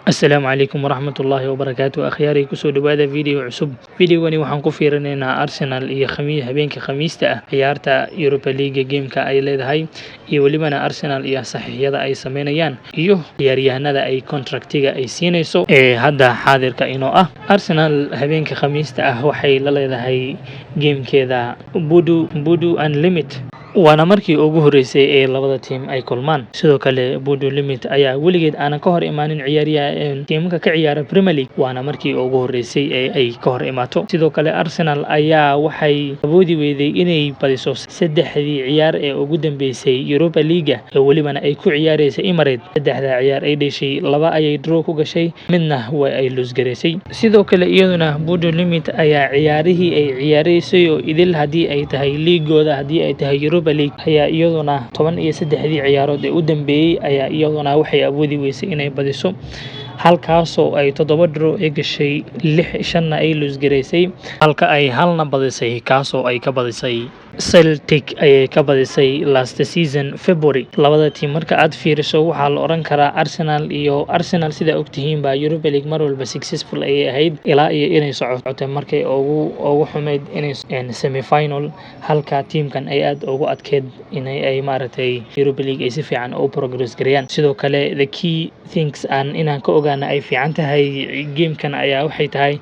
Asalaamu calaykum waraxmatullaahi wabarakaatu akhyaarey kusoo dhawaada video cusub. Videogani waxaan ku fiirinaynaa Arsenal iyo habeenka Khamiista ah ciyaarta Europa League gameka ay leedahay iyo welibana Arsenal iyo saxiixyada ay sameynayaan iyo ciyaaryahanada ay contractiga ay siinayso hadda xaadirka inoo ah. Arsenal habeenka Khamiista ah waxay la leedahay gamekeeda Budu Unlimited waana markii ugu horeysay ee labada team ay kulmaan. Sidoo kale Budu Limit ayaa weligeed aanan ka hor imaanin ciyaaryahan teamka ka ciyaara Premier League waana markii ugu horeysay ee ay ka hor imaato. Sidoo kale Arsenal ayaa waxay awoodi weyday inay badiso saddexdii ciyaar ee ugu dambeysay Europa League ee welibana ay ku ciyaaraysay Emirates. Saddexda ciyaar ay dhashay laba ayay draw ku gashay midna way ay lose gareysay. Sidoo kale iyaduna Budu Limit ayaa ciyaarihii ay ciyaaraysay oo idil hadii ay tahay liigooda hadii ay tahay Europa League ayaa iyaduna 13 ciyaarood ee u dambeeyay ayaa iyaduna waxay awoodi weysay inay badiso halkaasoo ay 7 draw ay gashay 5 ay lose gareysay halka ay halna badisay kaasoo ay ka badisay Celtic ayay ka badisay last season February. Labada team marka aad fiiriso waxaa la oran karaa Arsenal sida ogtihiin baa Europa League mar walba successful ayay ahayd ilaa iyo inay socotay markay ugu xumeyd inay semi final halka teamkan ay aad ugu adkeed inay maaragtay Europa League ay si fiican u progress gareeyaan. Sidoo kale the key things inaan ka ogaana ay fiican tahay gamekan ayaa waxay tahay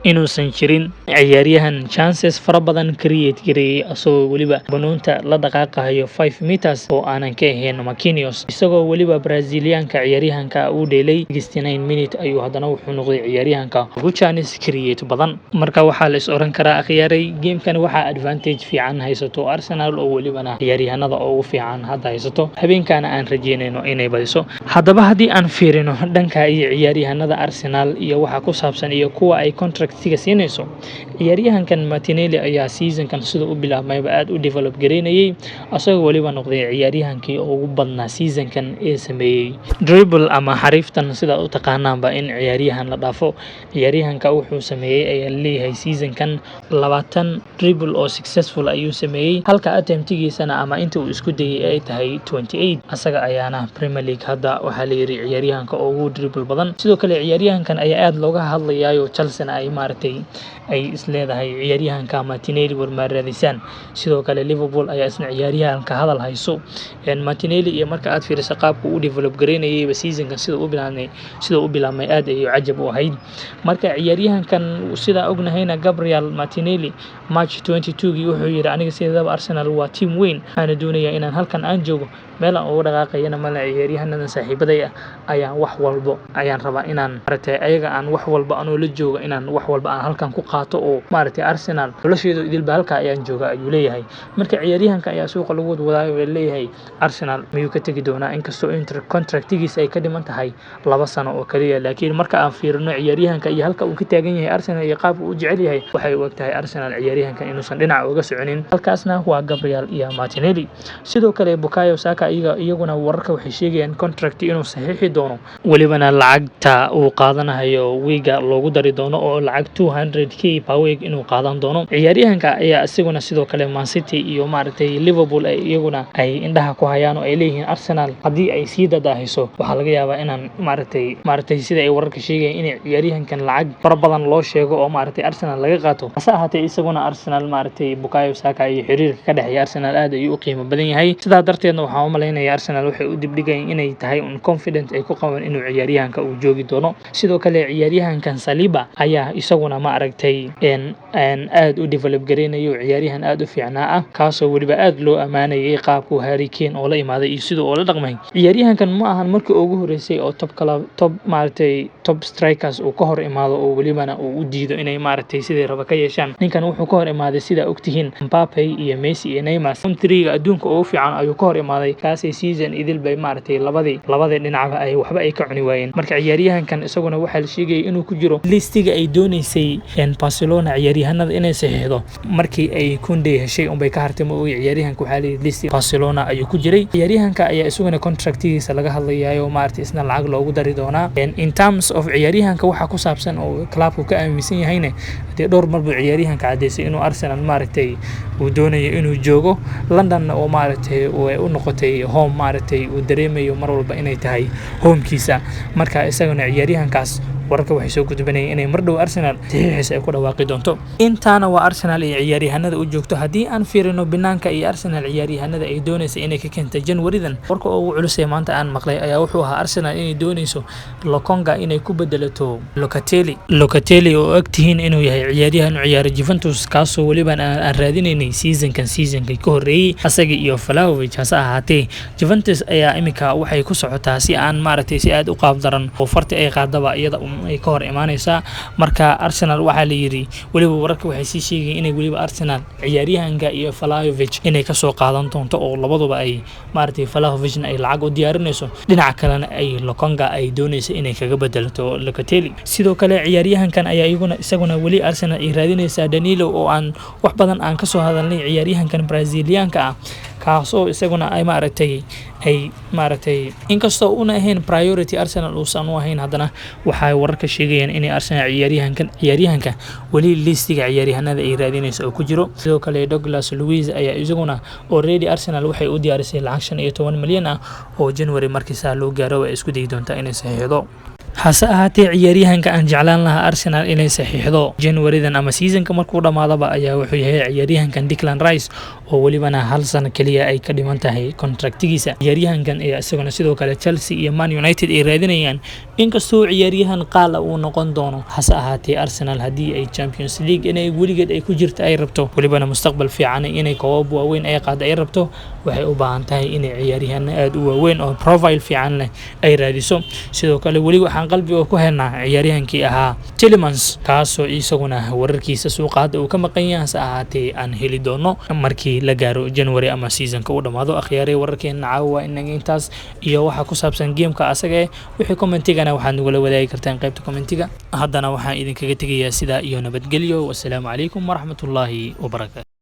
inuusan jirin ciyaaryahan chances fara badan create gareeyay asoo weliba banoonta la dhaqaaqayo 5 meters oo aanan ka ahayn Marquinhos isagoo weliba Brazilianka ciyaaryahanka uu dheelay 69 minute ayuu haddana wuxuu noqday ciyaaryahanka ugu chance create badan. Marka waxaa la is oran karaa akhyaaray gamekan waxaa advantage fiican haysato Arsenal oo welibana ciyaaryahanada ugu fiican hadda haysato habeenkana aan rajeynayno inay badiso. Haddaba haddii aan fiirino dhanka iyo ciyaaryahanada Arsenal iyo waxa ku saabsan iyo kuwa ay contract siinayso ciyaaryahankan Martinelli ayaa seasonkan sida u bilaabmayba aad u develop gareynayay asagoo waliba noqday ciyaaryahankii ugu badnaa seasonkan ee sameeyay dribble ama xariiftan sida u taqaanaanba in ciyaaryahan la dhaafo. Ciyaaryahanka wuxuu sameeyay ayaa leeyahay seasonkan 20 dribble oo successful ayuu sameeyay halka attemptigiisana ama inta uu isku dayay ay tahay 28 asaga ayaana Premier League hadda waxaa la yiri ciyaaryahanka ugu dribble badan. Sidoo kale ciyaaryahankan ayaa aad looga hadlayo Chelsea ay ay isleedahay ciyaaryahanka Martinelli warmaaradisaan. Sidoo kale Liverpool ayaa isna ciyaaryahanka hadal hayso Martinelli iyo marka aad fiiriso qaabku uu develop gareynayay seasonkan sida u bilaabmay aad ayuu cajab u ahayd. Marka ciyaaryahankan sida ognahayna Gabriel Martinelli March 22 wuxuu yiri aniga sidaba Arsenal waa team weyn ana doonaya inaan halkan aan joogo meel aan ugu dhaqaaqayna mala ciyaaryahanada saaxiibaday ayaan wax walba ayaan rabaa inaan maartay ayaga aan wax walba aan la joogo inaan wax walba aan halkan ku qaato oo maartay Arsenal nolosheedu idilba halka ayaan jooga ayuu leeyahay. Marka ciyaaryahanka ayaa suuqa lagu wadaayo leeyahay Arsenal miyuu ka tagi doonaa inkastoo contractigiisa ay ka dhiman tahay 2 sano oo kaliya laakiin marka aan fiirino ciyaaryahanka iyo halka uu ka taagan yahay Arsenal iyo qaabka uu jecel yahay waxay u egtahay Arsenal ciyaaryahankan inuusan dhinac uga soconin halkaasna waa Gabriel iyo Martinelli. Sidoo kale Bukayo Saka iyaguna wararka waxay sheegayaan contract inuu saxiixi doono welibana lacagta uu qaadanayo wiiga loogu dari doono oo lacag 200k per week inuu qaadan doono. Ciyaaryahanka ayaa isaguna sidoo kale Man City iyo maaragtay Liverpool iyaguna ay indhaha ku hayaan oo ay leeyihiin Arsenal haddii ay sii dadaahiso waxaa laga yaabaa inaan maaragtay sida ay wararka sheegayaan in ciyaaryahankan lacag fara badan loo sheego oo maaragtay Arsenal laga qaato hase ahaatee isaguna Arsenal maaragtay Bukayo Saka iyo xiriirka ka dhexeeya Arsenal aad ayuu u qiimo badan yahay. Sidaa darteedna waxaan u maleynayaa Arsenal waxay u dibdhigayaan inay tahay confident ay ku qabaan inuu ciyaaryahanka uu joogi doono. Sidoo kale ciyaaryahankan Saliba ayaa isaguna maaragtay aad u develop gareynayo ciyaaryahan aad u fiicnaa ah kaasoo weliba aad loo amaanayay qaabku Harry Kane oo la imaaday iyo sidoo oo la dhaqmay. Ciyaaryahankan ma ahan markii ugu horeysay oo top strikers uu ka hor imaado oo welibana uu u diido inay maaragtay sidii raba ka yeeshaan. Ninkan wuxuu ka hor imaaday sida ogtihiin Mbappe iyo Messi iyo Neymar countryga adduunka ugu fiican ayuu ka hor imaaday kaasay season idil bay maaragtay labadii dhinacba ay waxba ay ka cuni waayeen. Marka ciyaaryahankan isaguna waxaa la sheegay inuu ku jiro listiga ay doonaysay Barcelona ciyaaryahanada inay saxiixdo markii ay Koundé heshay unbay ka hartay oo ciyaaryahanka waxaa la list Barcelona ayuu ku jiray. Ciyaaryahanka ayaa isaguna contractigiisa laga hadlayo maaragtay isna lacag loogu dari doonaa in terms of ciyaaryahanka waxa ku saabsan oo clubku ka aaminsan yahayna dee dhowr mar buu ciyaaryahanka cadeysay inuu Arsenal maaragtay uu doonayo inuu joogo London oo maaragtay u noqotay home maaragtay uu dareemayo mar walba inay tahay homekiisa marka isaguna ciyaaryahankaas wararka waxay soo gudbinayeen inay mar dhow Arsenal saxiixiisa ay ku dhawaaqi doonto intaana waa Arsenal iyo ciyaaryahanada u joogto haddii aan fiirino banaanka iyo Arsenal ciyaaryahanada ay doonayso inay ka keento January-dan warka ugu culus ee maanta aan maqlay ayaa wuxuu ahaa Arsenal inay doonayso Lokonga inay ku bedelato Locatelli oo ogtihiin inuu yahay ciyaaryahan u ciyaara Juventus kaasoo waliba aan raadinaynay seasonka ka horeeyay asaga iyo Vlahovic hase ahaatee Juventus ayaa imika waxay ku socotaa si aan maaragtay si aad u qaab daran oo farti ay qaadaba iyada ay ka hor imaanaysaa marka Arsenal waxa la yiri waliba wararka waxay sii sheegayeen inay waliba Arsenal ciyaaryahanka iyo Vlahovic inay ka soo qaadan doonto oo labaduba ay maaragtay Vlahovicna ay lacag u diyaarinayso dhinaca kalena ay Lokonga ay doonayso inay kaga bedelato Locatelli sidoo kale ciyaaryahankan ayaa isaguna wali Arsenal ay raadinaysaa Danilo oo aan wax badan aan ka soo hadalnay ciyaaryahankan Brazilianka ah kaasoo isaguna ay maaragtay inkastoo una ahayn priority Arsenal uusan u ahayn haddana waxay wararka sheegayaan in Arsenal ciyaaryahanka wali listiga ciyaaryahanada ay raadinayso oo ku jiro sidoo kale Douglas Luiz ayaa isaguna already Arsenal waxay u diyaarisay lacag 15 milyan ah oo January markiisa loo gaaro ay isku day doontaa inay saxiixdo hase ahaatee ciyaaryahanka aan jeclaan lahaa Arsenal inay saxiixdo January-dan ama seasonka markuu dhamaadaba ayaa wuxuu yahay ciyaaryahankan Declan Rice oo walibana hal sano kaliya ay ka dhiman tahay contractigiisa ciyaaryahankan ayaa isaguna sidoo kale Chelsea iyo Man United ay raadinayaan inkastoo ciyaaryahan qaal uu noqon doono hase ahaatee Arsenal hadii ay Champions League inay weligeed ay ku jirto ay rabto walibana mustaqbal fiican inay koobab waaweyn ay qaado ay rabto waxay u baahan tahay inay ciyaaryahan aad u waaweyn oo profile fiican leh ay raadiso sidoo kale wali waxaan qalbiga ku haynaa ciyaaryahankii ahaa Tielemans kaasoo isaguna wararkiisa suuqaada uu ka maqan yahay hase ahaatee aan heli doono markii la gaaro January ama seasonka u dhamaado akhyaaray wararkeena caawa intaas iyo waxa ku saabsan gameka asaga wixii commentigana waxaad nagula wadaagi kartaan qaybta commentiga haddana waxaan idinkaga tegayaa sida iyo nabadgelyo wassalaamu calaykum waraxmatullaahi wabarakaatuh